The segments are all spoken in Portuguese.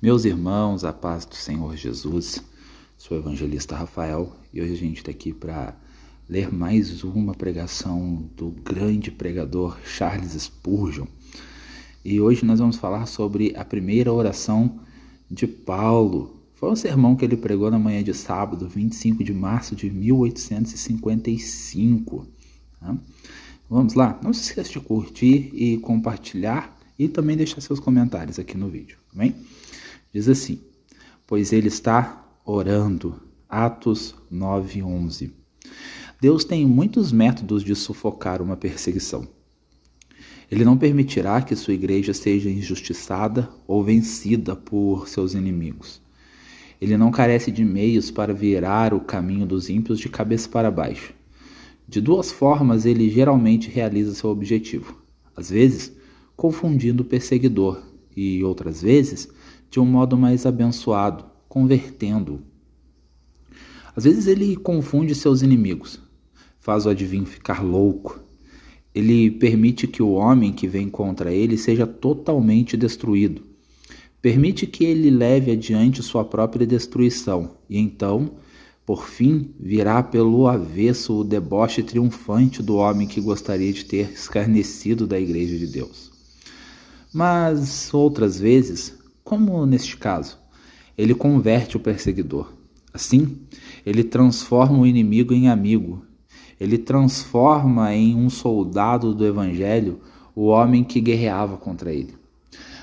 Meus irmãos, a paz do Senhor Jesus, sou o evangelista Rafael e hoje a gente está aqui para ler mais uma pregação do grande pregador Charles Spurgeon. E hoje nós vamos falar sobre a primeira oração de Paulo. Foi um sermão que ele pregou na manhã de sábado, 25 de março de 1855. Tá? Vamos lá? Não se esqueça de curtir e compartilhar e também deixar seus comentários aqui no vídeo, amém? Diz assim: pois ele está orando. Atos 9:11. Deus tem muitos métodos de sufocar uma perseguição. Ele não permitirá que sua igreja seja injustiçada ou vencida por seus inimigos. Ele não carece de meios para virar o caminho dos ímpios de cabeça para baixo. De duas formas ele geralmente realiza seu objetivo. Às vezes, confundindo o perseguidor, e outras vezes, de um modo mais abençoado, convertendo-o. Às vezes ele confunde seus inimigos, faz o adivinho ficar louco. Ele permite que o homem que vem contra ele seja totalmente destruído. Permite que ele leve adiante sua própria destruição, e então, por fim, virá pelo avesso o deboche triunfante do homem que gostaria de ter escarnecido da igreja de Deus. Mas, outras vezes, como neste caso, ele converte o perseguidor. Assim, ele transforma o inimigo em amigo. Ele transforma em um soldado do evangelho o homem que guerreava contra ele.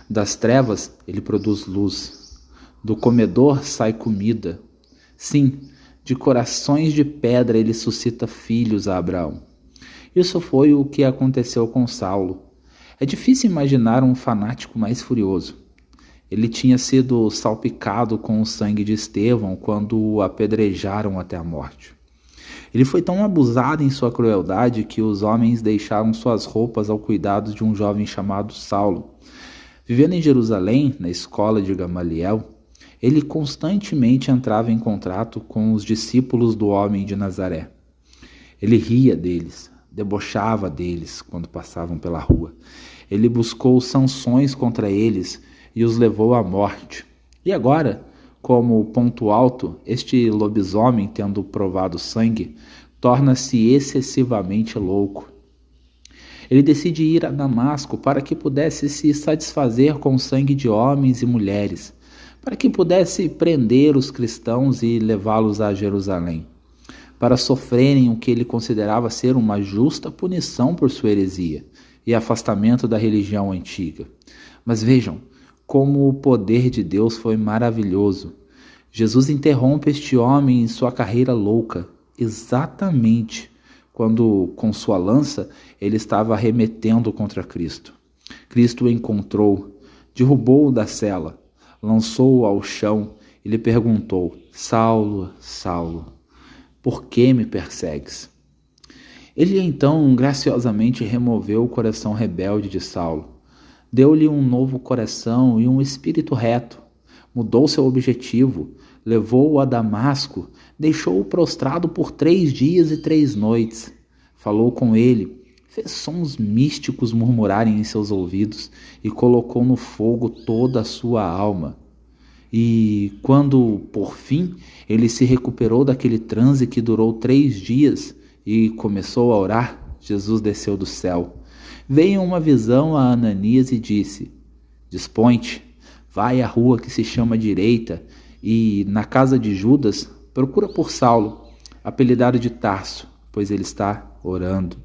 Das trevas, ele produz luz. Do comedor sai comida. Sim, de corações de pedra ele suscita filhos a Abraão. Isso foi o que aconteceu com Saulo. É difícil imaginar um fanático mais furioso. Ele tinha sido salpicado com o sangue de Estevão quando o apedrejaram até a morte. Ele foi tão abusado em sua crueldade que os homens deixaram suas roupas ao cuidado de um jovem chamado Saulo. Vivendo em Jerusalém, na escola de Gamaliel, ele constantemente entrava em contato com os discípulos do homem de Nazaré. Ele ria deles, debochava deles quando passavam pela rua. Ele buscou sanções contra eles e os levou à morte. E agora, como ponto alto, este lobisomem, tendo provado sangue, torna-se excessivamente louco. Ele decide ir a Damasco para que pudesse se satisfazer com o sangue de homens e mulheres, para que pudesse prender os cristãos e levá-los a Jerusalém, para sofrerem o que ele considerava ser uma justa punição por sua heresia e afastamento da religião antiga. Mas vejam como o poder de Deus foi maravilhoso. Jesus interrompe este homem em sua carreira louca, exatamente quando, com sua lança, ele estava arremetendo contra Cristo. Cristo o encontrou, derrubou-o da cela, lançou-o ao chão e lhe perguntou: Saulo, Saulo, por que me persegues? Ele então graciosamente removeu o coração rebelde de Saulo. Deu-lhe um novo coração e um espírito reto. Mudou seu objetivo, levou-o a Damasco, deixou-o prostrado por 3 dias e 3 noites. Falou com ele, fez sons místicos murmurarem em seus ouvidos e colocou no fogo toda a sua alma. E quando, por fim, ele se recuperou daquele transe que durou 3 dias e começou a orar, Jesus desceu do céu. Veio uma visão a Ananias e disse: Dispõe-te, vai à rua que se chama Direita e, na casa de Judas, procura por Saulo, apelidado de Tarso, pois ele está orando.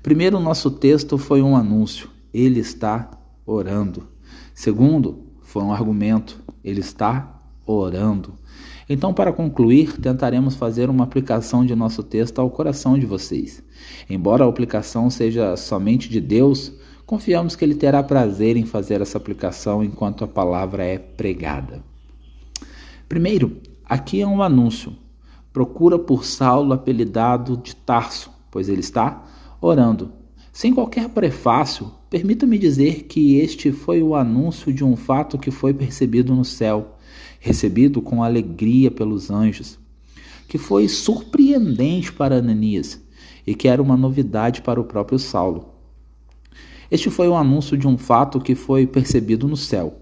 Primeiro, o nosso texto foi um anúncio: ele está orando. Segundo, foi um argumento: ele está orando. Então, para concluir, tentaremos fazer uma aplicação de nosso texto ao coração de vocês. Embora a aplicação seja somente de Deus, confiamos que Ele terá prazer em fazer essa aplicação enquanto a palavra é pregada. Primeiro, aqui é um anúncio. Procura por Saulo, apelidado de Tarso, pois ele está orando. Sem qualquer prefácio, permita-me dizer que este foi o anúncio de um fato que foi percebido no céu, recebido com alegria pelos anjos, que foi surpreendente para Ananias e que era uma novidade para o próprio Saulo. Este foi o anúncio de um fato que foi percebido no céu.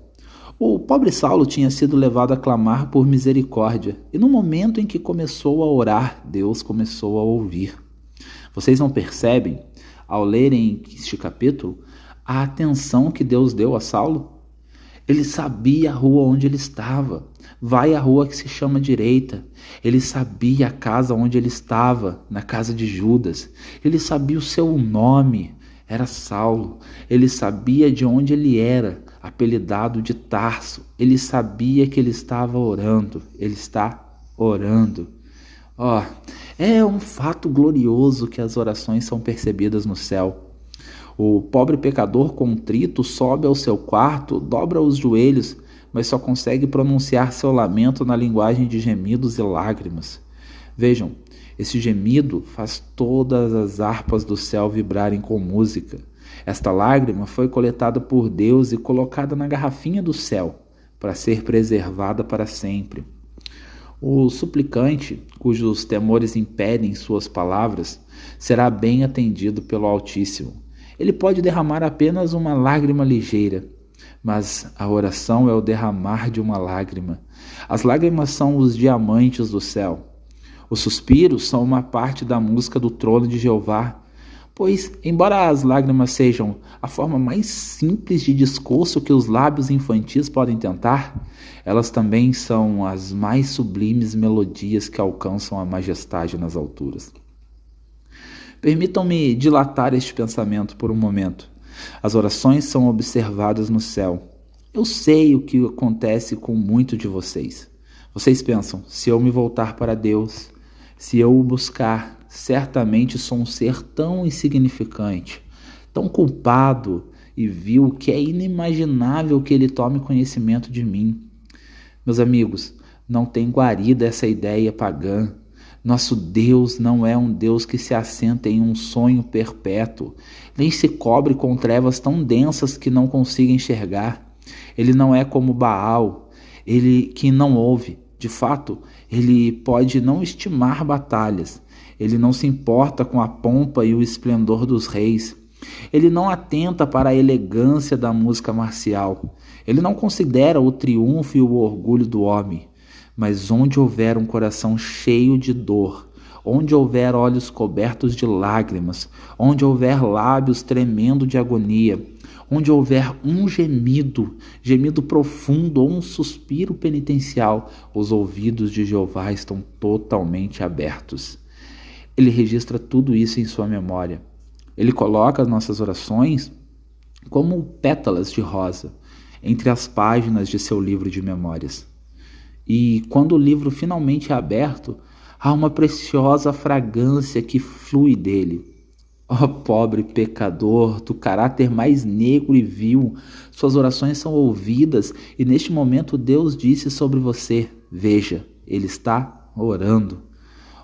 O pobre Saulo tinha sido levado a clamar por misericórdia, e no momento em que começou a orar, Deus começou a ouvir. Vocês não percebem, ao lerem este capítulo, a atenção que Deus deu a Saulo? Ele sabia a rua onde ele estava. Vai à rua que se chama direita. Ele sabia a casa onde ele estava, na casa de Judas. Ele sabia o seu nome, era Saulo. Ele sabia de onde ele era, apelidado de Tarso. Ele sabia que ele estava orando. Ele está orando. É um fato glorioso que as orações são percebidas no céu. O pobre pecador contrito sobe ao seu quarto, dobra os joelhos, mas só consegue pronunciar seu lamento na linguagem de gemidos e lágrimas. Vejam, esse gemido faz todas as harpas do céu vibrarem com música. Esta lágrima foi coletada por Deus e colocada na garrafinha do céu, para ser preservada para sempre. O suplicante, cujos temores impedem suas palavras, será bem atendido pelo Altíssimo. Ele pode derramar apenas uma lágrima ligeira, mas a oração é o derramar de uma lágrima. As lágrimas são os diamantes do céu. Os suspiros são uma parte da música do trono de Jeová, pois, embora as lágrimas sejam a forma mais simples de discurso que os lábios infantis podem tentar, elas também são as mais sublimes melodias que alcançam a majestade nas alturas. Permitam-me dilatar este pensamento por um momento. As orações são observadas no céu. Eu sei o que acontece com muitos de vocês. Vocês pensam, se eu me voltar para Deus, se eu o buscar, certamente sou um ser tão insignificante, tão culpado e vil que é inimaginável que ele tome conhecimento de mim. Meus amigos, não tem guarida essa ideia pagã. Nosso Deus não é um Deus que se assenta em um sonho perpétuo, nem se cobre com trevas tão densas que não consiga enxergar. Ele não é como Baal, ele que não ouve. De fato, ele pode não estimar batalhas. Ele não se importa com a pompa e o esplendor dos reis. Ele não atenta para a elegância da música marcial. Ele não considera o triunfo e o orgulho do homem. Mas onde houver um coração cheio de dor, onde houver olhos cobertos de lágrimas, onde houver lábios tremendo de agonia, onde houver um gemido profundo ou um suspiro penitencial, os ouvidos de Jeová estão totalmente abertos. Ele registra tudo isso em sua memória. Ele coloca as nossas orações como pétalas de rosa entre as páginas de seu livro de memórias. E quando o livro finalmente é aberto, há uma preciosa fragrância que flui dele. Pobre pecador, do caráter mais negro e vil, suas orações são ouvidas e neste momento Deus disse sobre você, veja, ele está orando.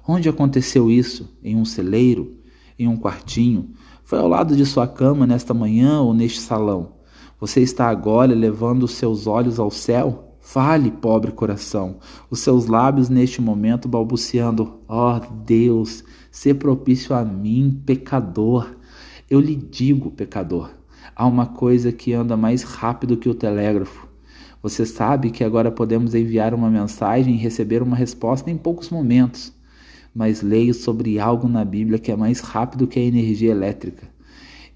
Onde aconteceu isso? Em um celeiro? Em um quartinho? Foi ao lado de sua cama nesta manhã ou neste salão? Você está agora levando os seus olhos ao céu? Fale, pobre coração, os seus lábios neste momento balbuciando, Deus, sê propício a mim, pecador. Eu lhe digo, pecador, há uma coisa que anda mais rápido que o telégrafo. Você sabe que agora podemos enviar uma mensagem e receber uma resposta em poucos momentos, mas leio sobre algo na Bíblia que é mais rápido que a energia elétrica.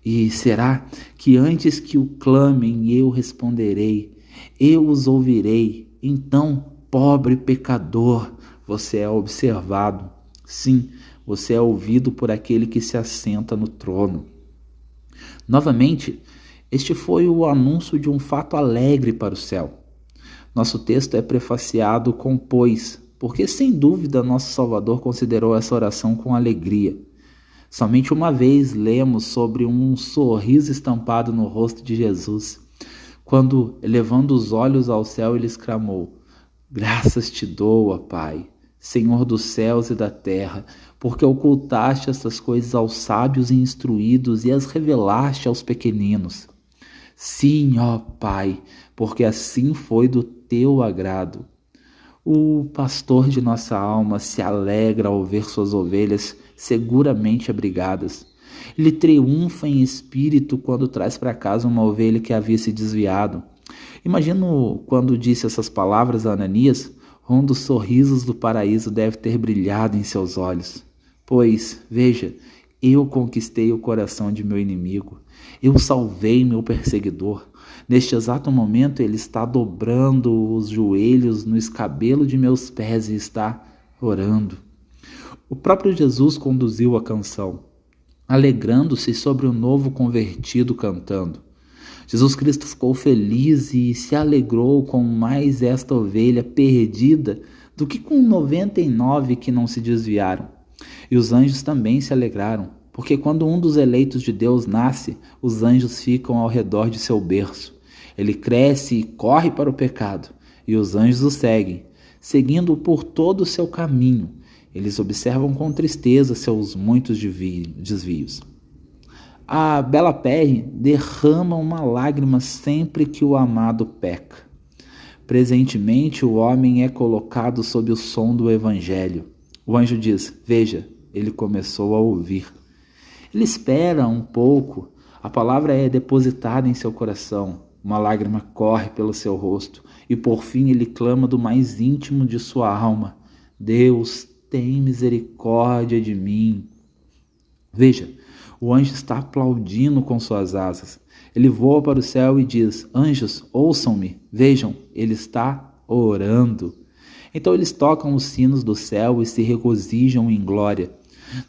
E será que antes que o clamem eu responderei? Eu os ouvirei. Então, pobre pecador, você é observado. Sim, você é ouvido por aquele que se assenta no trono. Novamente, este foi o anúncio de um fato alegre para o céu. Nosso texto é prefaciado com pois, porque sem dúvida nosso Salvador considerou essa oração com alegria. Somente uma vez lemos sobre um sorriso estampado no rosto de Jesus, quando, elevando os olhos ao céu, ele exclamou, graças te dou, ó Pai, Senhor dos céus e da terra, porque ocultaste estas coisas aos sábios e instruídos e as revelaste aos pequeninos. Sim, ó Pai, porque assim foi do teu agrado. O pastor de nossa alma se alegra ao ver suas ovelhas seguramente abrigadas. Ele triunfa em espírito quando traz para casa uma ovelha que havia se desviado. Imagino quando disse essas palavras a Ananias, um dos sorrisos do paraíso deve ter brilhado em seus olhos. Pois, veja, eu conquistei o coração de meu inimigo. Eu salvei meu perseguidor. Neste exato momento ele está dobrando os joelhos no escabelo de meus pés e está orando. O próprio Jesus conduziu a canção, alegrando-se sobre o novo convertido cantando. Jesus Cristo ficou feliz e se alegrou com mais esta ovelha perdida do que com 99 que não se desviaram. E os anjos também se alegraram, porque quando um dos eleitos de Deus nasce, os anjos ficam ao redor de seu berço. Ele cresce e corre para o pecado, e os anjos o seguem, seguindo-o por todo o seu caminho. Eles observam com tristeza seus muitos desvios. A Bela Perry derrama uma lágrima sempre que o amado peca. Presentemente, o homem é colocado sob o som do evangelho. O anjo diz, veja, ele começou a ouvir. Ele espera um pouco, a palavra é depositada em seu coração, uma lágrima corre pelo seu rosto e por fim ele clama do mais íntimo de sua alma, Deus, tem misericórdia de mim. Veja, o anjo está aplaudindo com suas asas. Ele voa para o céu e diz, anjos, ouçam-me, vejam, ele está orando. Então eles tocam os sinos do céu e se regozijam em glória.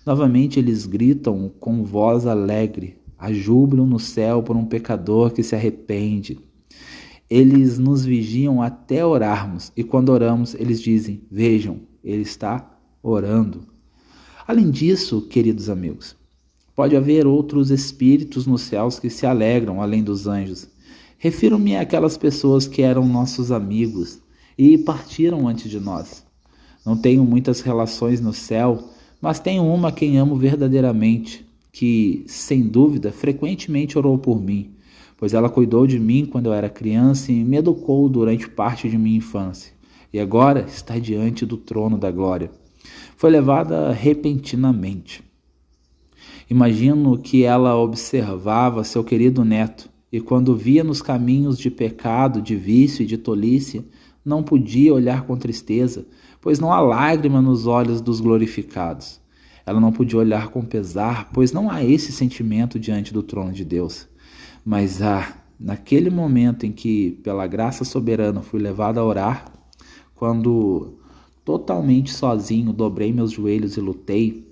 Novamente eles gritam com voz alegre, há júbilo no céu por um pecador que se arrepende. Eles nos vigiam até orarmos, e quando oramos eles dizem, vejam, ele está orando. Além disso, queridos amigos, pode haver outros espíritos nos céus que se alegram além dos anjos. Refiro-me àquelas pessoas que eram nossos amigos e partiram antes de nós. Não tenho muitas relações no céu, mas tenho uma a quem amo verdadeiramente, que, sem dúvida, frequentemente orou por mim, pois ela cuidou de mim quando eu era criança e me educou durante parte de minha infância, e agora está diante do trono da glória. Foi levada repentinamente. Imagino que ela observava seu querido neto, e quando via nos caminhos de pecado, de vício e de tolice, não podia olhar com tristeza, pois não há lágrima nos olhos dos glorificados. Ela não podia olhar com pesar, pois não há esse sentimento diante do trono de Deus. Mas naquele momento em que, pela graça soberana, fui levado a orar, quando totalmente sozinho dobrei meus joelhos e lutei,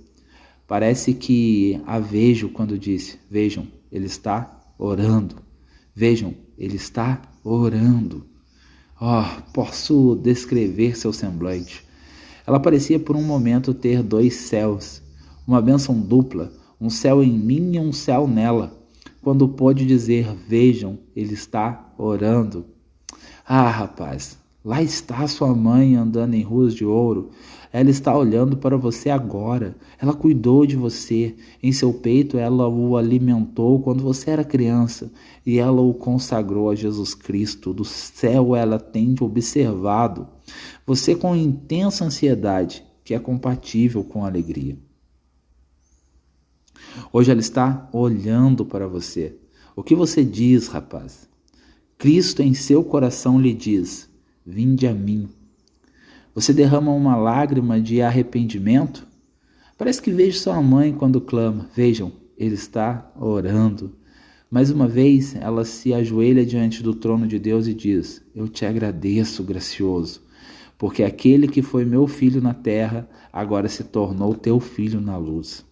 parece que a vejo quando disse, vejam, ele está orando. Vejam, ele está orando. Posso descrever seu semblante. Ela parecia por um momento ter dois céus, uma bênção dupla, um céu em mim e um céu nela, quando pôde dizer, vejam, ele está orando. Rapaz, lá está sua mãe andando em ruas de ouro. Ela está olhando para você agora. Ela cuidou de você. Em seu peito ela o alimentou quando você era criança. E ela o consagrou a Jesus Cristo. Do céu ela tem te observado. Você com intensa ansiedade, que é compatível com a alegria. Hoje ela está olhando para você. O que você diz, rapaz? Cristo em seu coração lhe diz, vinde a mim. Você derrama uma lágrima de arrependimento? Parece que vejo sua mãe quando clama, vejam, ele está orando. Mais uma vez, ela se ajoelha diante do trono de Deus e diz, eu te agradeço, gracioso, porque aquele que foi meu filho na terra, agora se tornou teu filho na luz.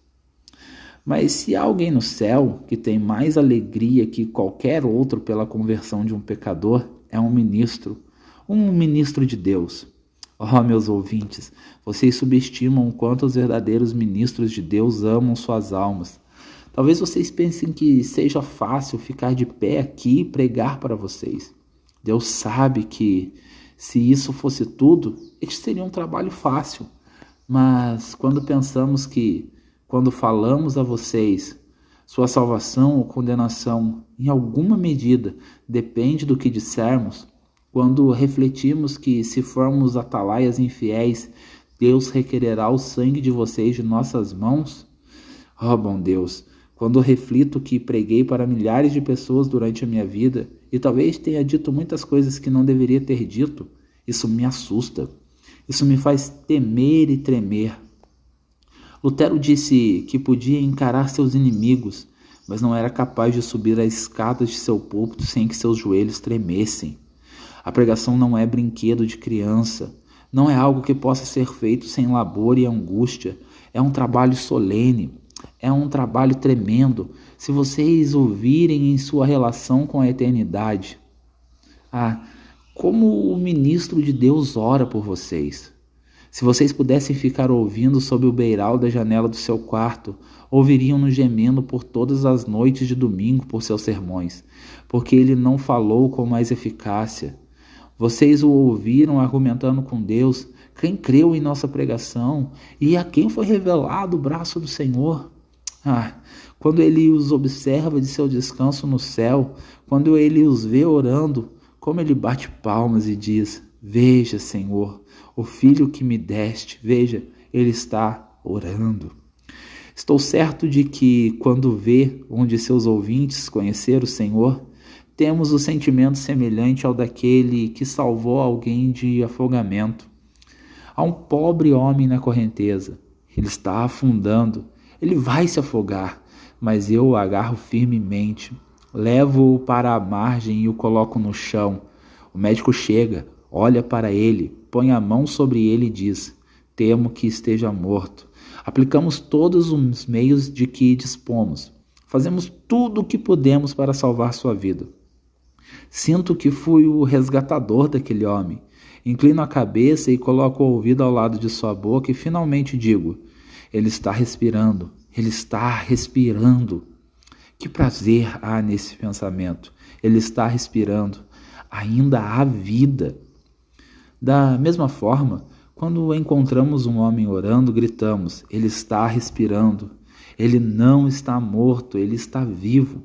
Mas se há alguém no céu que tem mais alegria que qualquer outro pela conversão de um pecador, é um ministro de Deus. Meus ouvintes, vocês subestimam o quanto os verdadeiros ministros de Deus amam suas almas. Talvez vocês pensem que seja fácil ficar de pé aqui e pregar para vocês. Deus sabe que, se isso fosse tudo, este seria um trabalho fácil. Mas quando pensamos que, quando falamos a vocês, sua salvação ou condenação, em alguma medida, depende do que dissermos, quando refletimos que, se formos atalaias infiéis, Deus requererá o sangue de vocês de nossas mãos, bom Deus, Quando reflito que preguei para milhares de pessoas durante a minha vida e talvez tenha dito muitas coisas que não deveria ter dito, isso me assusta. Isso me faz temer e tremer. Lutero disse que podia encarar seus inimigos, mas não era capaz de subir as escadas de seu púlpito sem que seus joelhos tremessem. A pregação não é brinquedo de criança, não é algo que possa ser feito sem labor e angústia. É um trabalho solene, é um trabalho tremendo, se vocês ouvirem em sua relação com a eternidade. Como o ministro de Deus ora por vocês. Se vocês pudessem ficar ouvindo sob o beiral da janela do seu quarto, ouviriam-no gemendo por todas as noites de domingo por seus sermões, porque ele não falou com mais eficácia. Vocês o ouviram argumentando com Deus, quem creu em nossa pregação e a quem foi revelado o braço do Senhor. Quando ele os observa de seu descanso no céu, quando ele os vê orando, como ele bate palmas e diz: veja, Senhor, o filho que me deste, veja, ele está orando. Estou certo de que, quando vê um de seus ouvintes conhecer o Senhor, temos o sentimento semelhante ao daquele que salvou alguém de afogamento. Há um pobre homem na correnteza, ele está afundando, ele vai se afogar, mas eu o agarro firmemente, levo-o para a margem e o coloco no chão. O médico chega, olha para ele, põe a mão sobre ele e diz: temo que esteja morto. Aplicamos todos os meios de que dispomos. Fazemos tudo o que podemos para salvar sua vida. Sinto que fui o resgatador daquele homem. Inclino a cabeça e coloco o ouvido ao lado de sua boca e finalmente digo: ele está respirando, ele está respirando. Que prazer há nesse pensamento. Ele está respirando. Ainda há vida. Da mesma forma, quando encontramos um homem orando, gritamos: ele está respirando. Ele não está morto, ele está vivo.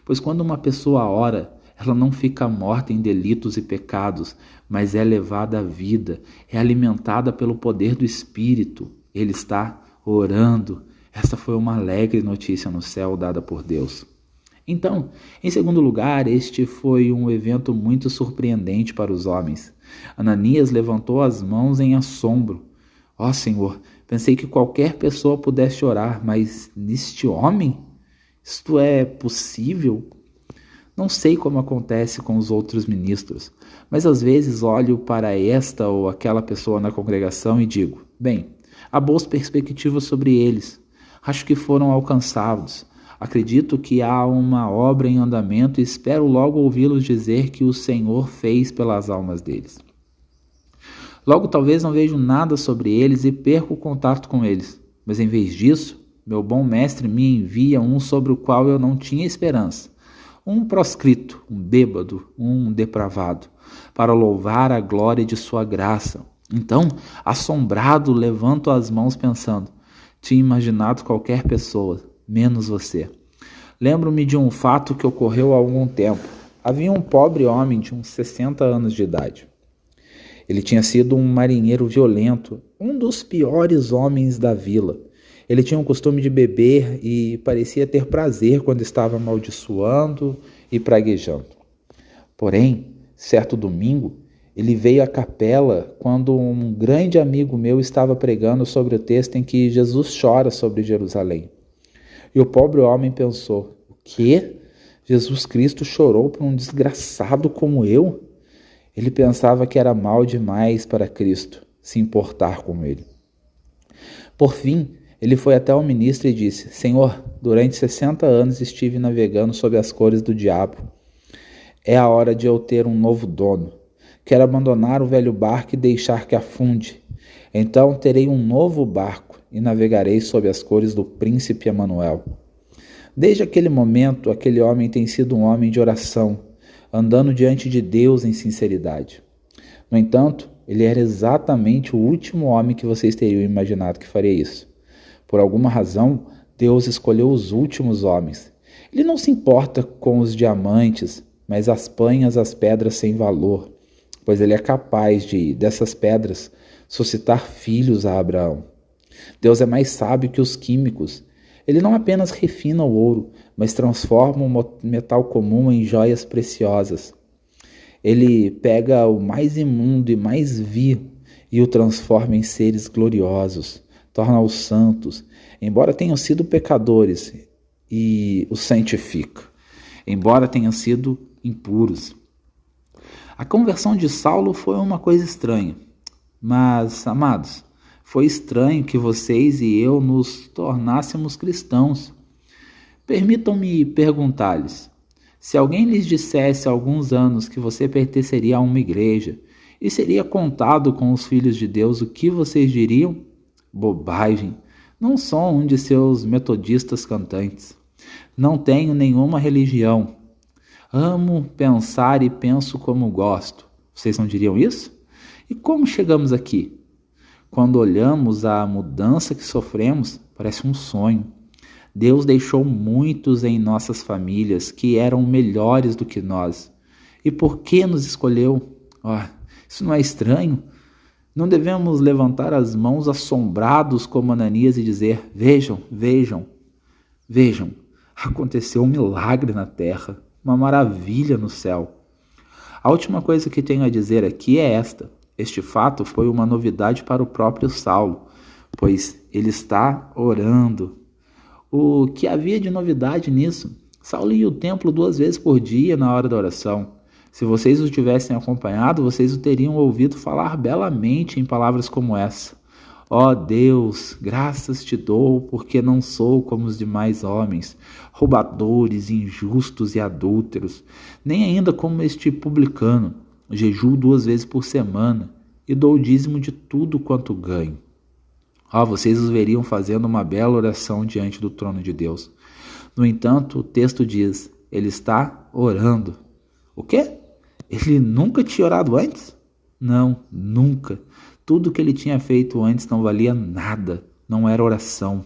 Pois quando uma pessoa ora, ela não fica morta em delitos e pecados, mas é levada à vida, é alimentada pelo poder do Espírito. Ele está orando. Essa foi uma alegre notícia no céu dada por Deus. Então, em segundo lugar, este foi um evento muito surpreendente para os homens. Ananias levantou as mãos em assombro. Ó Senhor, pensei que qualquer pessoa pudesse orar, mas neste homem? Isto é possível? Não sei como acontece com os outros ministros, mas às vezes olho para esta ou aquela pessoa na congregação e digo: bem, há boas perspectivas sobre eles. Acho que foram alcançados. Acredito que há uma obra em andamento e espero logo ouvi-los dizer que o Senhor fez pelas almas deles. Logo, talvez não vejo nada sobre eles e perco o contato com eles. Mas em vez disso, meu bom mestre me envia um sobre o qual eu não tinha esperança. Um proscrito, um bêbado, um depravado, para louvar a glória de sua graça. Então, assombrado, levanto as mãos pensando: tinha imaginado qualquer pessoa, menos você. Lembro-me de um fato que ocorreu há algum tempo. Havia um pobre homem de uns 60 anos de idade. Ele tinha sido um marinheiro violento, um dos piores homens da vila. Ele tinha o costume de beber e parecia ter prazer quando estava amaldiçoando e praguejando. Porém, certo domingo, ele veio à capela quando um grande amigo meu estava pregando sobre o texto em que Jesus chora sobre Jerusalém. E o pobre homem pensou: o quê? Jesus Cristo chorou por um desgraçado como eu? Ele pensava que era mal demais para Cristo se importar com ele. Por fim, ele foi até o ministro e disse: Senhor, durante 60 anos estive navegando sob as cores do diabo. É a hora de eu ter um novo dono. Quero abandonar o velho barco e deixar que afunde. Então terei um novo barco e navegarei sob as cores do príncipe Emanuel. Desde aquele momento, aquele homem tem sido um homem de oração, andando diante de Deus em sinceridade. No entanto, ele era exatamente o último homem que vocês teriam imaginado que faria isso. Por alguma razão, Deus escolheu os últimos homens. Ele não se importa com os diamantes, mas apanha as pedras sem valor, pois ele é capaz de, dessas pedras, suscitar filhos a Abraão. Deus é mais sábio que os químicos. Ele não apenas refina o ouro, mas transforma o metal comum em joias preciosas. Ele pega o mais imundo e mais vil e o transforma em seres gloriosos, torna-os santos, embora tenham sido pecadores, e os santifica, embora tenham sido impuros. A conversão de Saulo foi uma coisa estranha, mas, amados, foi estranho que vocês e eu nos tornássemos cristãos. Permitam-me perguntar-lhes: se alguém lhes dissesse há alguns anos que você pertenceria a uma igreja e seria contado com os filhos de Deus, o que vocês diriam? Bobagem! Não sou um de seus metodistas cantantes. Não tenho nenhuma religião. Amo pensar e penso como gosto. Vocês não diriam isso? E como chegamos aqui? Quando olhamos a mudança que sofremos, parece um sonho. Deus deixou muitos em nossas famílias que eram melhores do que nós. E por que nos escolheu? Isso não é estranho? Não devemos levantar as mãos assombrados como Ananias e dizer: vejam, vejam, vejam, aconteceu um milagre na terra, uma maravilha no céu. A última coisa que tenho a dizer aqui é esta: este fato foi uma novidade para o próprio Saulo, pois ele está orando. O que havia de novidade nisso? Saulo ia ao templo 2 vezes por dia na hora da oração. Se vocês o tivessem acompanhado, vocês o teriam ouvido falar belamente em palavras como essa: ó Deus, graças te dou, porque não sou como os demais homens, roubadores, injustos e adúlteros, nem ainda como este publicano. Jejuo 2 vezes por semana e dou o dízimo de tudo quanto ganho. Vocês os veriam fazendo uma bela oração diante do trono de Deus. No entanto, o texto diz: ele está orando. O quê? Ele nunca tinha orado antes? Não, nunca. Tudo que ele tinha feito antes não valia nada, não era oração.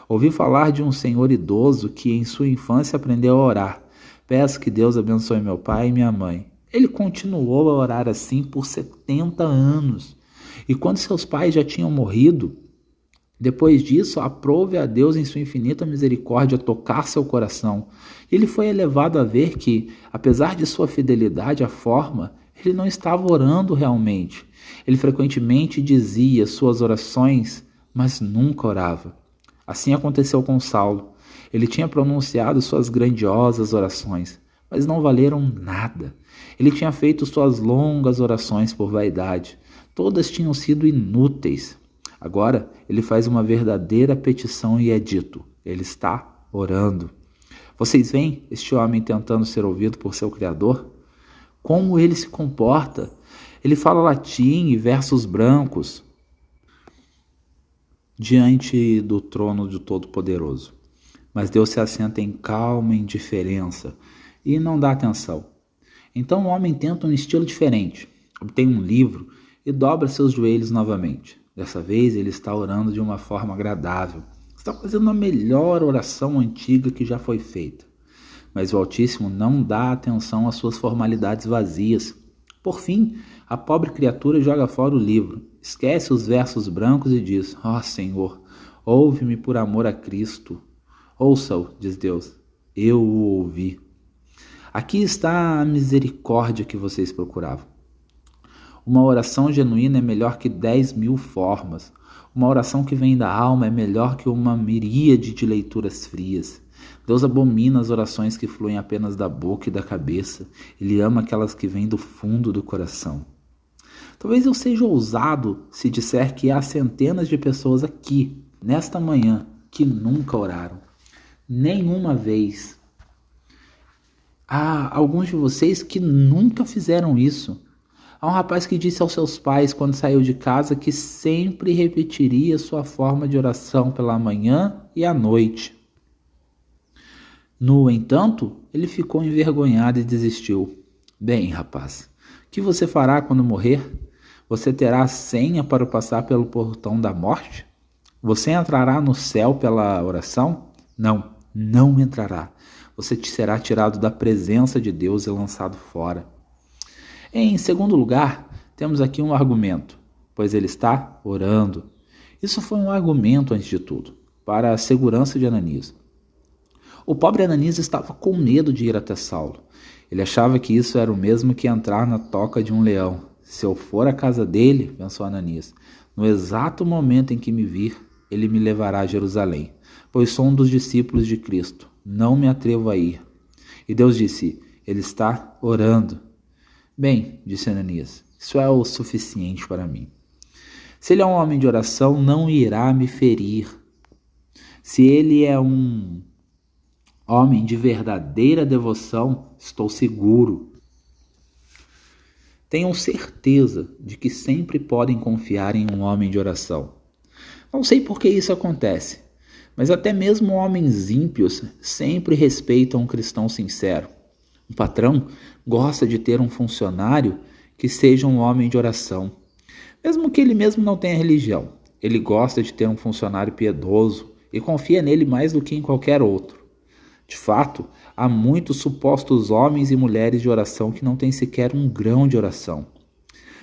Ouvi falar de um senhor idoso que em sua infância aprendeu a orar. Peço que Deus abençoe meu pai e minha mãe. Ele continuou a orar assim por 70 anos. E quando seus pais já tinham morrido, depois disso, aprove a Deus em sua infinita misericórdia tocar seu coração. Ele foi elevado a ver que, apesar de sua fidelidade à forma, ele não estava orando realmente. Ele frequentemente dizia suas orações, mas nunca orava. Assim aconteceu com Saulo. Ele tinha pronunciado suas grandiosas orações, mas não valeram nada. Ele tinha feito suas longas orações por vaidade. Todas tinham sido inúteis. Agora, ele faz uma verdadeira petição e é dito: ele está orando. Vocês veem este homem tentando ser ouvido por seu Criador? Como ele se comporta? Ele fala latim e versos brancos diante do trono do Todo-Poderoso. Mas Deus se assenta em calma indiferença e não dá atenção. Então o homem tenta um estilo diferente, obtém um livro e dobra seus joelhos novamente. Dessa vez ele está orando de uma forma agradável. Está fazendo a melhor oração antiga que já foi feita. Mas o Altíssimo não dá atenção às suas formalidades vazias. Por fim, a pobre criatura joga fora o livro, esquece os versos brancos e diz: Senhor, ouve-me por amor a Cristo. Ouça-o, diz Deus, eu o ouvi. Aqui está a misericórdia que vocês procuravam. Uma oração genuína é melhor que 10.000 formas. Uma oração que vem da alma é melhor que uma miríade de leituras frias. Deus abomina as orações que fluem apenas da boca e da cabeça. Ele ama aquelas que vêm do fundo do coração. Talvez eu seja ousado se disser que há centenas de pessoas aqui, nesta manhã, que nunca oraram. Nenhuma vez. Há alguns de vocês que nunca fizeram isso. Há um rapaz que disse aos seus pais quando saiu de casa que sempre repetiria sua forma de oração pela manhã e à noite. No entanto, ele ficou envergonhado e desistiu. Bem, rapaz, o que você fará quando morrer? Você terá a senha para passar pelo portão da morte? Você entrará no céu pela oração? Não, não entrará. Você será tirado da presença de Deus e lançado fora. Em segundo lugar, temos aqui um argumento, pois ele está orando. Isso foi um argumento antes de tudo. para a segurança de Ananias. O pobre Ananias estava com medo de ir até Saulo. Ele achava que isso era o mesmo que entrar na toca de um leão. Se eu for à casa dele, pensou Ananias, no exato momento em que me vir, ele me levará a Jerusalém, pois sou um dos discípulos de Cristo. Não me atrevo a ir. E Deus disse, ele está orando. Bem, disse Ananias, isso é o suficiente para mim. Se ele é um homem de oração, não irá me ferir. Se ele é um homem de verdadeira devoção, estou seguro. Tenham certeza de que sempre podem confiar em um homem de oração. Não sei por que isso acontece, mas até mesmo homens ímpios sempre respeitam um cristão sincero. Um patrão gosta de ter um funcionário que seja um homem de oração. Mesmo que ele mesmo não tenha religião, ele gosta de ter um funcionário piedoso e confia nele mais do que em qualquer outro. De fato, há muitos supostos homens e mulheres de oração que não têm sequer um grão de oração.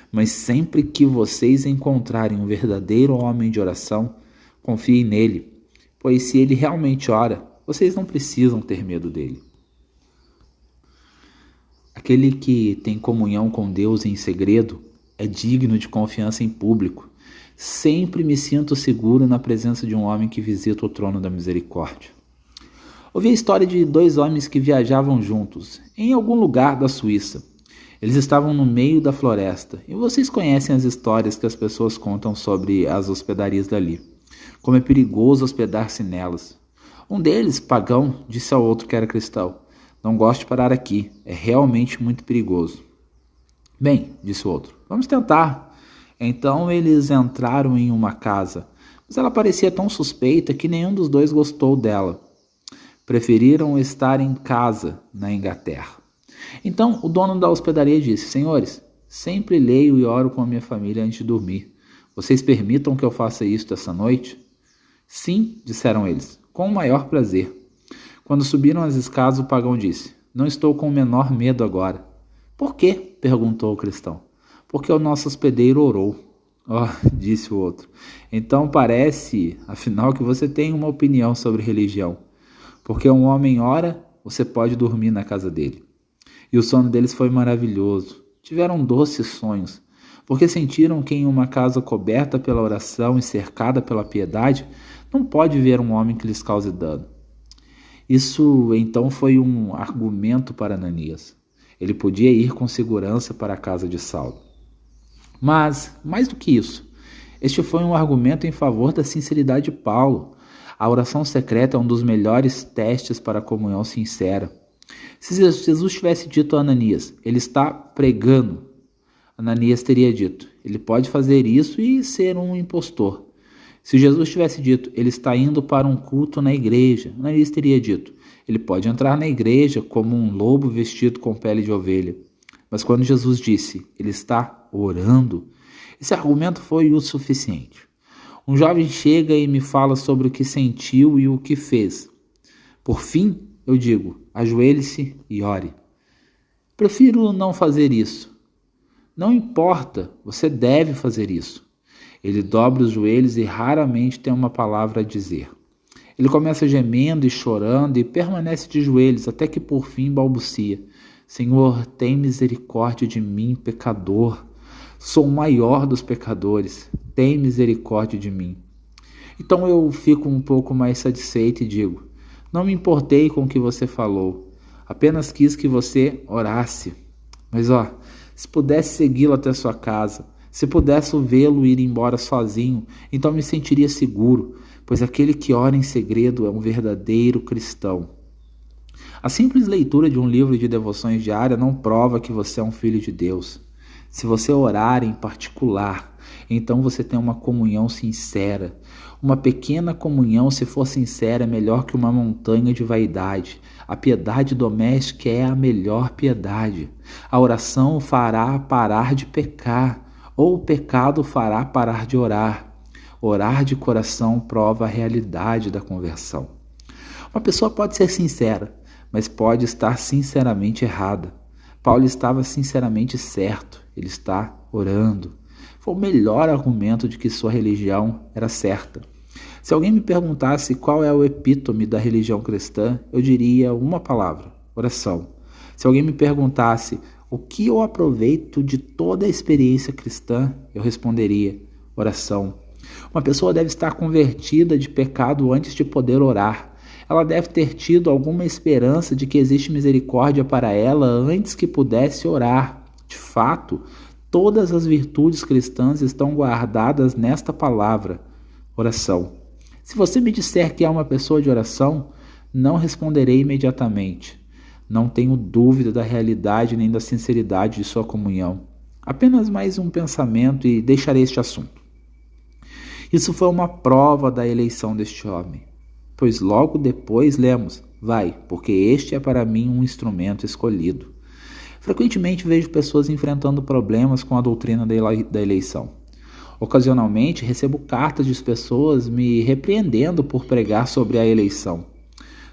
Mas sempre que vocês encontrarem um verdadeiro homem de oração, confiem nele, pois se ele realmente ora, vocês não precisam ter medo dele. Aquele que tem comunhão com Deus em segredo é digno de confiança em público. Sempre me sinto seguro na presença de um homem que visita o trono da misericórdia. Ouvi a história de 2 homens que viajavam juntos, em algum lugar da Suíça. Eles estavam no meio da floresta, e vocês conhecem as histórias que as pessoas contam sobre as hospedarias dali. Como é perigoso hospedar-se nelas. Um deles, pagão, disse ao outro que era cristão, não gosto de parar aqui, é realmente muito perigoso. Bem, disse o outro, vamos tentar. Então eles entraram em uma casa, mas ela parecia tão suspeita que nenhum dos dois gostou dela. Preferiram estar em casa, na Inglaterra. Então o dono da hospedaria disse, senhores, sempre leio e oro com a minha família antes de dormir. Vocês permitam que eu faça isso essa noite? Sim, disseram eles, com o maior prazer. Quando subiram as escadas, o pagão disse, não estou com o menor medo agora. Por quê? Perguntou o cristão. Porque o nosso hospedeiro orou. Oh, disse o outro. Então parece, afinal, que você tem uma opinião sobre religião. Porque um homem ora, você pode dormir na casa dele. E o sono deles foi maravilhoso. Tiveram doces sonhos, porque sentiram que em uma casa coberta pela oração e cercada pela piedade, não pode ver um homem que lhes cause dano. Isso então foi um argumento para Ananias. Ele podia ir com segurança para a casa de Saulo. Mas, mais do que isso, este foi um argumento em favor da sinceridade de Paulo. A oração secreta é um dos melhores testes para a comunhão sincera. Se Jesus tivesse dito a Ananias, ele está pregando, Ananias teria dito, ele pode fazer isso e ser um impostor. Se Jesus tivesse dito, ele está indo para um culto na igreja, Ananias teria dito, ele pode entrar na igreja como um lobo vestido com pele de ovelha. Mas quando Jesus disse, ele está orando, esse argumento foi o suficiente. Um jovem chega e me fala sobre o que sentiu e o que fez. Por fim, eu digo, ajoelhe-se e ore. Prefiro não fazer isso. Não importa, você deve fazer isso. Ele dobra os joelhos e raramente tem uma palavra a dizer. Ele começa gemendo e chorando e permanece de joelhos até que por fim balbucia. Senhor, tem misericórdia de mim, pecador. Sou o maior dos pecadores. Tem misericórdia de mim. Então eu fico um pouco mais satisfeito e digo, não me importei com o que você falou, apenas quis que você orasse. Mas se pudesse segui-lo até sua casa, se pudesse vê-lo ir embora sozinho, então me sentiria seguro, pois aquele que ora em segredo é um verdadeiro cristão. A simples leitura de um livro de devoções diária não prova que você é um filho de Deus. Se você orar em particular, então você tem uma comunhão sincera. Uma pequena comunhão, se for sincera, é melhor que uma montanha de vaidade. A piedade doméstica é a melhor piedade. A oração o fará parar de pecar, ou o pecado o fará parar de orar. Orar de coração prova a realidade da conversão. Uma pessoa pode ser sincera, mas pode estar sinceramente errada. Paulo estava sinceramente certo, ele está orando. Foi o melhor argumento de que sua religião era certa. Se alguém me perguntasse qual é o epítome da religião cristã, eu diria uma palavra: oração. Se alguém me perguntasse o que eu aproveito de toda a experiência cristã, eu responderia: oração. Uma pessoa deve estar convertida de pecado antes de poder orar. Ela deve ter tido alguma esperança de que existe misericórdia para ela antes que pudesse orar. De fato, todas as virtudes cristãs estão guardadas nesta palavra: oração. Se você me disser que é uma pessoa de oração, não responderei imediatamente. Não tenho dúvida da realidade nem da sinceridade de sua comunhão. Apenas mais um pensamento e deixarei este assunto. Isso foi uma prova da eleição deste homem, pois logo depois lemos: vai, porque este é para mim um instrumento escolhido. Frequentemente vejo pessoas enfrentando problemas com a doutrina da eleição. Ocasionalmente recebo cartas de pessoas me repreendendo por pregar sobre a eleição.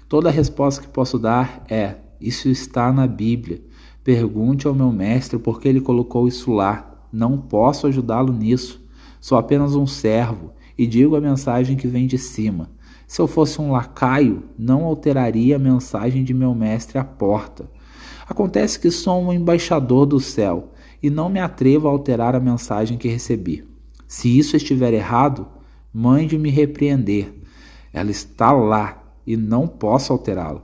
Toda a resposta que posso dar é: isso está na Bíblia. Pergunte ao meu mestre por que ele colocou isso lá. Não posso ajudá-lo nisso. Sou apenas um servo e digo a mensagem que vem de cima. Se eu fosse um lacaio, não alteraria a mensagem de meu mestre à porta. Acontece que sou um embaixador do céu e não me atrevo a alterar a mensagem que recebi. Se isso estiver errado, mande me repreender. Ela está lá e não posso alterá-la.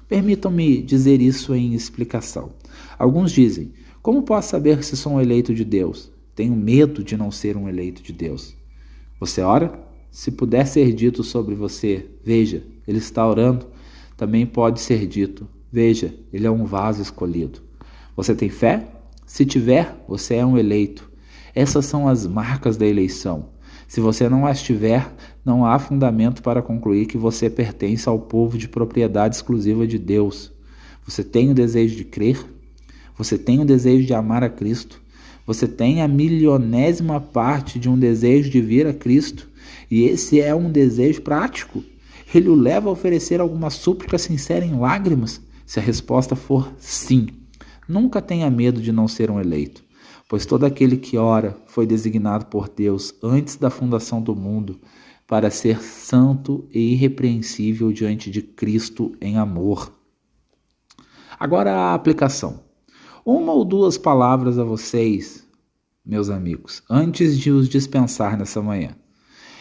Permitam-me dizer isso em explicação. Alguns dizem: como posso saber se sou um eleito de Deus? Tenho medo de não ser um eleito de Deus. Você ora? Se puder ser dito sobre você: veja, ele está orando, também pode ser dito: veja, ele é um vaso escolhido. Você tem fé? Se tiver, você é um eleito. Essas são as marcas da eleição. Se você não as tiver, não há fundamento para concluir que você pertence ao povo de propriedade exclusiva de Deus. Você tem o desejo de crer? Você tem o desejo de amar a Cristo? Você tem a milionésima parte de um desejo de vir a Cristo? E esse é um desejo prático? Ele o leva a oferecer alguma súplica sincera em lágrimas? Se a resposta for sim, nunca tenha medo de não ser um eleito. Pois todo aquele que ora foi designado por Deus antes da fundação do mundo para ser santo e irrepreensível diante de Cristo em amor. Agora a aplicação. Uma ou duas palavras a vocês, meus amigos, antes de os dispensar nessa manhã.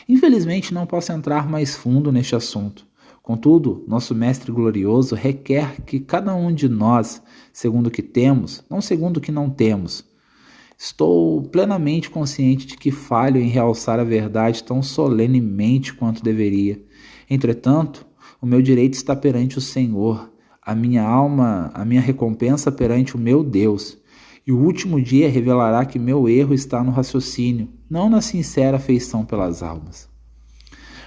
Infelizmente não posso entrar mais fundo neste assunto. Contudo, nosso Mestre glorioso requer que cada um de nós, segundo o que temos, não segundo o que não temos. Estou plenamente consciente de que falho em realçar a verdade tão solenemente quanto deveria. Entretanto, o meu direito está perante o Senhor, a minha alma, a minha recompensa perante o meu Deus. E o último dia revelará que meu erro está no raciocínio, não na sincera afeição pelas almas.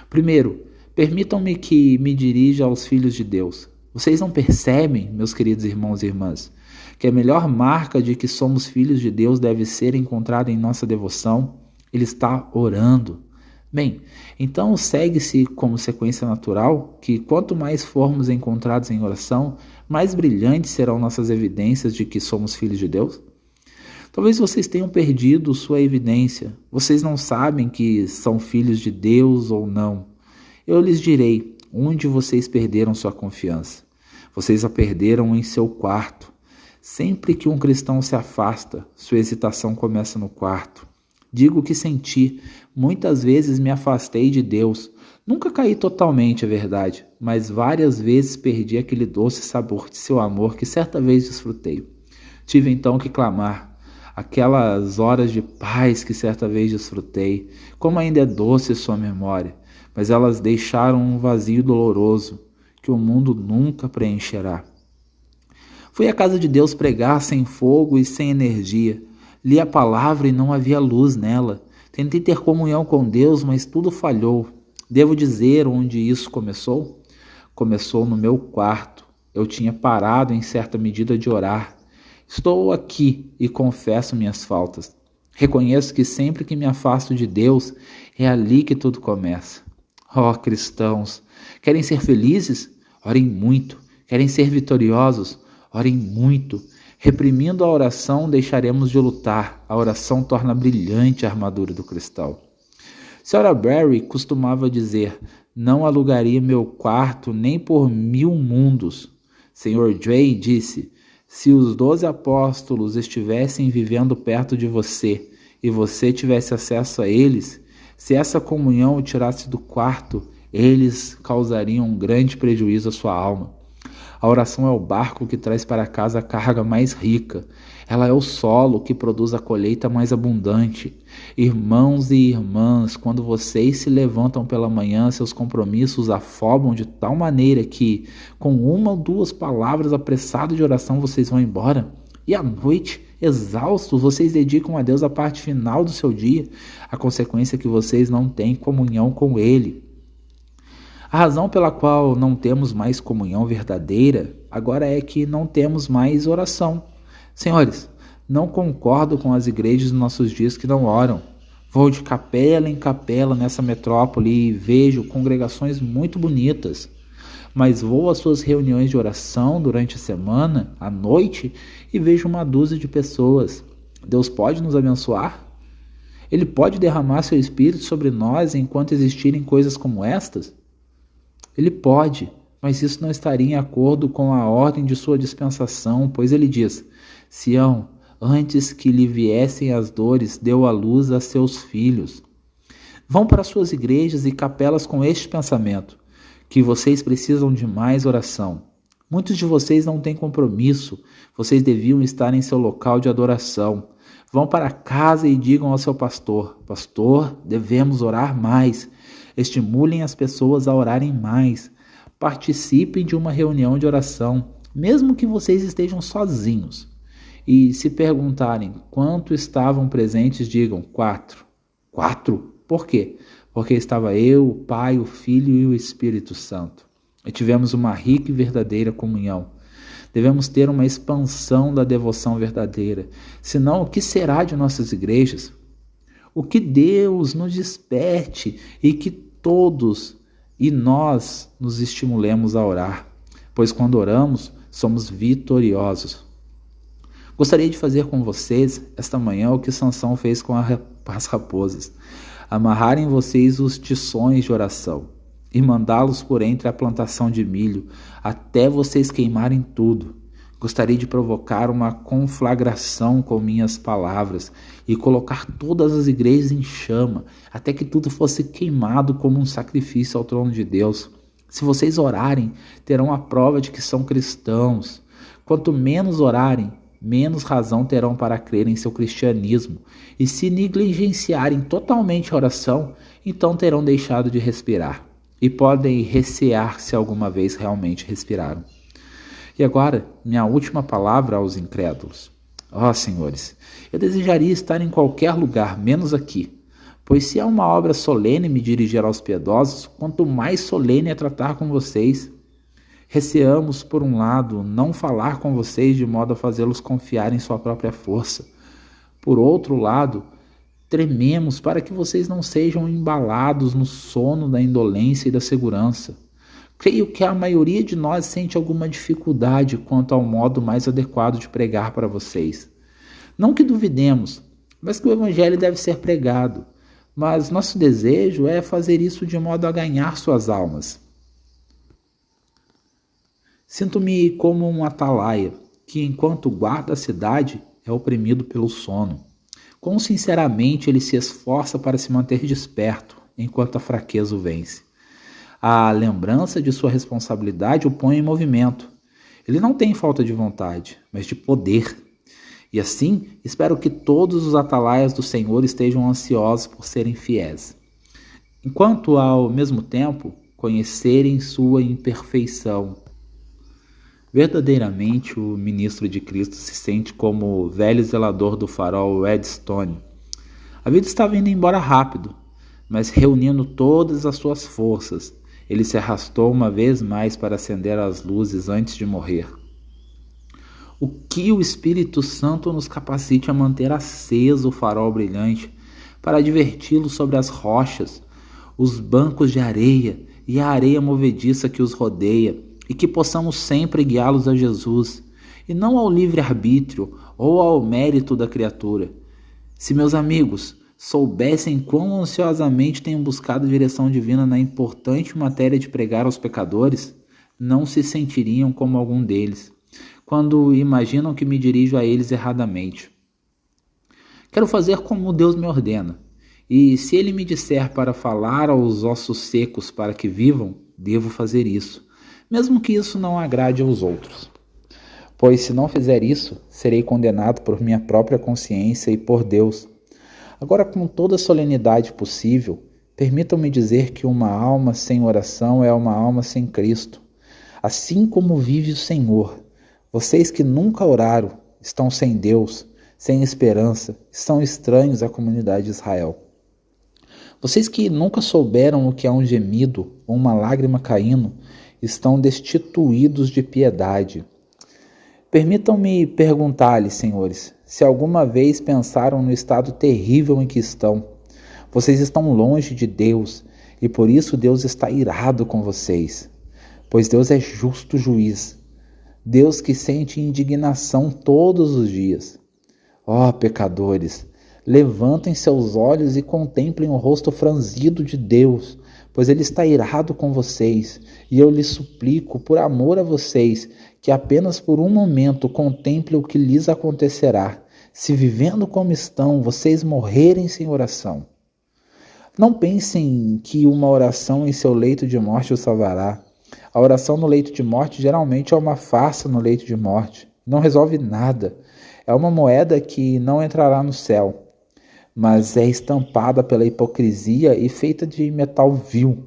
Primeiro, permitam-me que me dirija aos filhos de Deus. Vocês não percebem, meus queridos irmãos e irmãs, que a melhor marca de que somos filhos de Deus deve ser encontrada em nossa devoção? Ele está orando. Bem, então segue-se como sequência natural que quanto mais formos encontrados em oração, mais brilhantes serão nossas evidências de que somos filhos de Deus? Talvez vocês tenham perdido sua evidência. Vocês não sabem que são filhos de Deus ou não. Eu lhes direi onde vocês perderam sua confiança. Vocês a perderam em seu quarto. Sempre que um cristão se afasta, sua hesitação começa no quarto. Digo o que senti. Muitas vezes me afastei de Deus. Nunca caí totalmente, é verdade, mas várias vezes perdi aquele doce sabor de seu amor que certa vez desfrutei. Tive então que clamar. Aquelas horas de paz que certa vez desfrutei, como ainda é doce sua memória, mas elas deixaram um vazio doloroso que o mundo nunca preencherá. Fui à casa de Deus pregar sem fogo e sem energia. Li a palavra e não havia luz nela. Tentei ter comunhão com Deus, mas tudo falhou. Devo dizer onde isso começou? Começou no meu quarto. Eu tinha parado em certa medida de orar. Estou aqui e confesso minhas faltas. Reconheço que sempre que me afasto de Deus, é ali que tudo começa. Oh, cristãos, querem ser felizes? Orem muito. Querem ser vitoriosos? Orem muito. Reprimindo a oração, deixaremos de lutar. A oração torna brilhante a armadura do cristão. Sra. Barry costumava dizer: não alugaria meu quarto nem por 1000 mundos. Sr. Jay disse: se os 12 apóstolos estivessem vivendo perto de você e você tivesse acesso a eles, se essa comunhão o tirasse do quarto, eles causariam um grande prejuízo à sua alma. A oração é o barco que traz para casa a carga mais rica. Ela é o solo que produz a colheita mais abundante. Irmãos e irmãs, quando vocês se levantam pela manhã, seus compromissos afobam de tal maneira que, com 1 ou 2 palavras apressadas de oração, vocês vão embora. E à noite, exaustos, vocês dedicam a Deus a parte final do seu dia. A consequência é que vocês não têm comunhão com Ele. A razão pela qual não temos mais comunhão verdadeira agora é que não temos mais oração. Senhores, não concordo com as igrejas dos nossos dias que não oram. Vou de capela em capela nessa metrópole e vejo congregações muito bonitas. Mas vou às suas reuniões de oração durante a semana, à noite, e vejo 1 dúzia de pessoas. Deus pode nos abençoar? Ele pode derramar seu Espírito sobre nós enquanto existirem coisas como estas? Ele pode, mas isso não estaria em acordo com a ordem de sua dispensação, pois ele diz: Sião, antes que lhe viessem as dores, deu à luz a seus filhos. Vão para suas igrejas e capelas com este pensamento, que vocês precisam de mais oração. Muitos de vocês não têm compromisso, vocês deviam estar em seu local de adoração. Vão para casa e digam ao seu pastor: Pastor, devemos orar mais. Estimulem as pessoas a orarem mais. Participem de uma reunião de oração, mesmo que vocês estejam sozinhos. E se perguntarem quanto estavam presentes, digam 4. 4? Por quê? Porque estava eu, o Pai, o Filho e o Espírito Santo. E tivemos uma rica e verdadeira comunhão. Devemos ter uma expansão da devoção verdadeira. Senão, o que será de nossas igrejas? O que Deus nos desperte e que todos e nós nos estimulemos a orar, pois quando oramos, somos vitoriosos. Gostaria de fazer com vocês esta manhã o que Sansão fez com as raposas: amarrar em vocês os tições de oração e mandá-los por entre a plantação de milho, até vocês queimarem tudo. Gostaria de provocar uma conflagração com minhas palavras e colocar todas as igrejas em chama, até que tudo fosse queimado como um sacrifício ao trono de Deus. Se vocês orarem, terão a prova de que são cristãos. Quanto menos orarem, menos razão terão para crer em seu cristianismo. E se negligenciarem totalmente a oração, então terão deixado de respirar. E podem recear se alguma vez realmente respiraram. E agora, minha última palavra aos incrédulos. Senhores, eu desejaria estar em qualquer lugar, menos aqui. Pois se é uma obra solene me dirigir aos piedosos, quanto mais solene é tratar com vocês. Receamos, por um lado, não falar com vocês de modo a fazê-los confiar em sua própria força. Por outro lado, trememos para que vocês não sejam embalados no sono da indolência e da segurança. Creio que a maioria de nós sente alguma dificuldade quanto ao modo mais adequado de pregar para vocês. Não que duvidemos, mas que o Evangelho deve ser pregado. Mas nosso desejo é fazer isso de modo a ganhar suas almas. Sinto-me como um atalaia, que enquanto guarda a cidade, é oprimido pelo sono. Quão sinceramente ele se esforça para se manter desperto, enquanto a fraqueza o vence. A lembrança de sua responsabilidade o põe em movimento. Ele não tem falta de vontade, mas de poder. E assim, espero que todos os atalaias do Senhor estejam ansiosos por serem fiéis. Enquanto, ao mesmo tempo, conhecerem sua imperfeição. Verdadeiramente, o ministro de Cristo se sente como o velho zelador do farol Redstone. A vida estava indo embora rápido, mas reunindo todas as suas forças, ele se arrastou uma vez mais para acender as luzes antes de morrer. O que o Espírito Santo nos capacite a manter aceso o farol brilhante, para adverti-lo sobre as rochas, os bancos de areia e a areia movediça que os rodeia, e que possamos sempre guiá-los a Jesus, e não ao livre-arbítrio ou ao mérito da criatura. Se, meus amigos, soubessem quão ansiosamente tenho buscado a direção divina na importante matéria de pregar aos pecadores, não se sentiriam como algum deles, quando imaginam que me dirijo a eles erradamente. Quero fazer como Deus me ordena, e se Ele me disser para falar aos ossos secos para que vivam, devo fazer isso, mesmo que isso não agrade aos outros. Pois se não fizer isso, serei condenado por minha própria consciência e por Deus. Agora, com toda a solenidade possível, permitam-me dizer que uma alma sem oração é uma alma sem Cristo. Assim como vive o Senhor, vocês que nunca oraram estão sem Deus, sem esperança, estão estranhos à comunidade de Israel. Vocês que nunca souberam o que é um gemido ou uma lágrima caindo, estão destituídos de piedade. Permitam-me perguntar-lhes, senhores, se alguma vez pensaram no estado terrível em que estão. Vocês estão longe de Deus e por isso Deus está irado com vocês, pois Deus é justo juiz, Deus que sente indignação todos os dias. Ó pecadores, levantem seus olhos e contemplem o rosto franzido de Deus, pois Ele está irado com vocês, e eu lhes suplico, por amor a vocês, que apenas por um momento contemplem o que lhes acontecerá, se vivendo como estão, vocês morrerem sem oração. Não pensem que uma oração em seu leito de morte o salvará. A oração no leito de morte geralmente é uma farsa no leito de morte. Não resolve nada. É uma moeda que não entrará no céu, mas é estampada pela hipocrisia e feita de metal vil.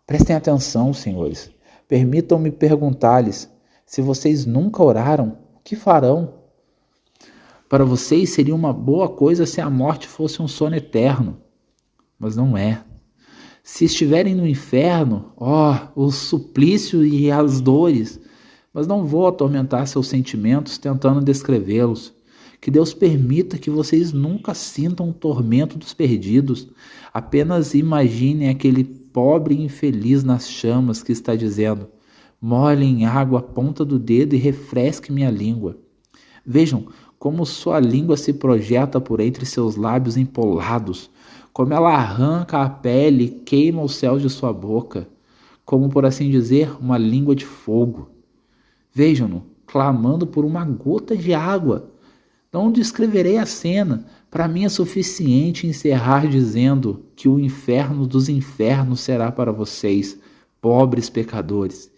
Prestem atenção, senhores. Permitam-me perguntar-lhes, se vocês nunca oraram, o que farão? Para vocês seria uma boa coisa se a morte fosse um sono eterno, mas não é. Se estiverem no inferno, o suplício e as dores, mas não vou atormentar seus sentimentos tentando descrevê-los. Que Deus permita que vocês nunca sintam o tormento dos perdidos. Apenas imaginem aquele pobre infeliz nas chamas que está dizendo: molhe em água a ponta do dedo e refresque minha língua. Vejam como sua língua se projeta por entre seus lábios empolados, como ela arranca a pele e queima os céus de sua boca, como, por assim dizer, uma língua de fogo. Vejam-no clamando por uma gota de água. Não descreverei a cena. Para mim é suficiente encerrar dizendo que o inferno dos infernos será para vocês, pobres pecadores.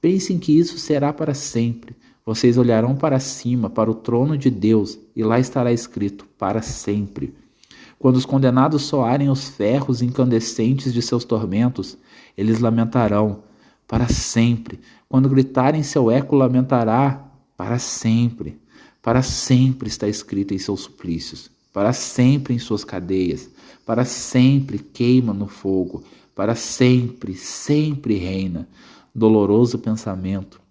Pensem que isso será para sempre. Vocês olharão para cima, para o trono de Deus, e lá estará escrito, para sempre. Quando os condenados soarem os ferros incandescentes de seus tormentos, eles lamentarão, para sempre. Quando gritarem, seu eco lamentará, para sempre. Para sempre está escrito em seus suplícios, para sempre em suas cadeias, para sempre queima no fogo, para sempre, sempre reina. Doloroso pensamento.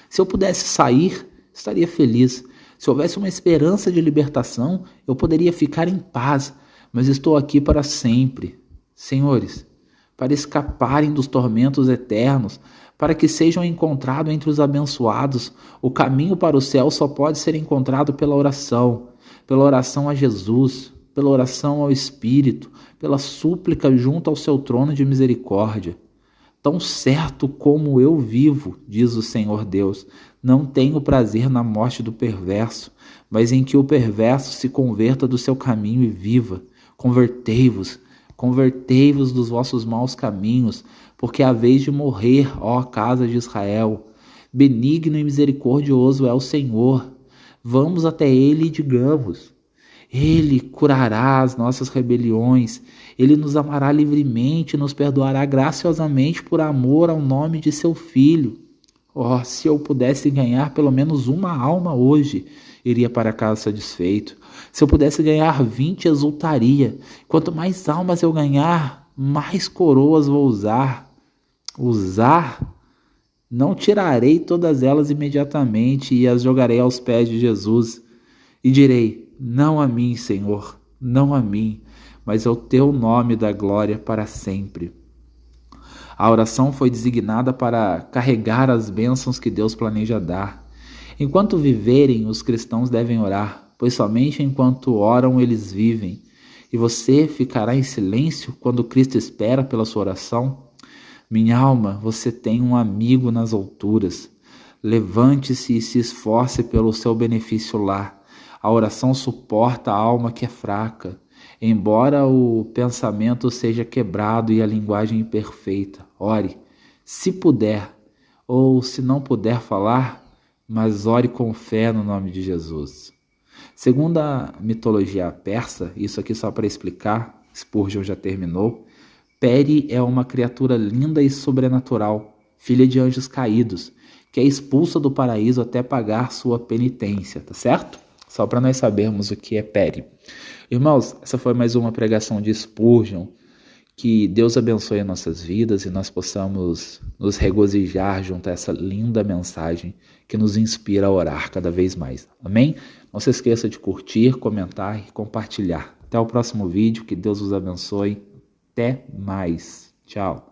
Se eu pudesse sair, estaria feliz. Se houvesse uma esperança de libertação, eu poderia ficar em paz, mas estou aqui para sempre. Senhores, para escaparem dos tormentos eternos, para que sejam encontrados entre os abençoados, o caminho para o céu só pode ser encontrado pela oração a Jesus, pela oração ao Espírito, pela súplica junto ao seu trono de misericórdia. Tão certo como eu vivo, diz o Senhor Deus, não tenho prazer na morte do perverso, mas em que o perverso se converta do seu caminho e viva. Convertei-vos dos vossos maus caminhos, porque é a vez de morrer, ó casa de Israel. Benigno e misericordioso é o Senhor. Vamos até Ele e digamos: Ele curará as nossas rebeliões, Ele nos amará livremente e nos perdoará graciosamente por amor ao nome de seu Filho. Se eu pudesse ganhar pelo menos uma alma hoje, iria para casa satisfeito. Se eu pudesse ganhar 20, exultaria. Quanto mais almas eu ganhar, mais coroas vou usar. Não tirarei todas elas imediatamente e as jogarei aos pés de Jesus. E direi: não a mim, Senhor, não a mim, mas ao teu nome da glória para sempre. A oração foi designada para carregar as bênçãos que Deus planeja dar. Enquanto viverem, os cristãos devem orar, pois somente enquanto oram eles vivem. E você ficará em silêncio quando Cristo espera pela sua oração? Minha alma, você tem um amigo nas alturas. Levante-se e se esforce pelo seu benefício lá. A oração suporta a alma que é fraca. Embora o pensamento seja quebrado e a linguagem imperfeita, ore, se puder, ou se não puder falar, mas ore com fé no nome de Jesus. Segundo a mitologia persa, isso aqui só para explicar, Spurgeon já terminou, Peri é uma criatura linda e sobrenatural, filha de anjos caídos, que é expulsa do paraíso até pagar sua penitência, tá certo? Só para nós sabermos o que é Peri. Irmãos, essa foi mais uma pregação de Spurgeon. Que Deus abençoe as nossas vidas e nós possamos nos regozijar junto a essa linda mensagem que nos inspira a orar cada vez mais. Amém? Não se esqueça de curtir, comentar e compartilhar. Até o próximo vídeo. Que Deus os abençoe. Até mais. Tchau.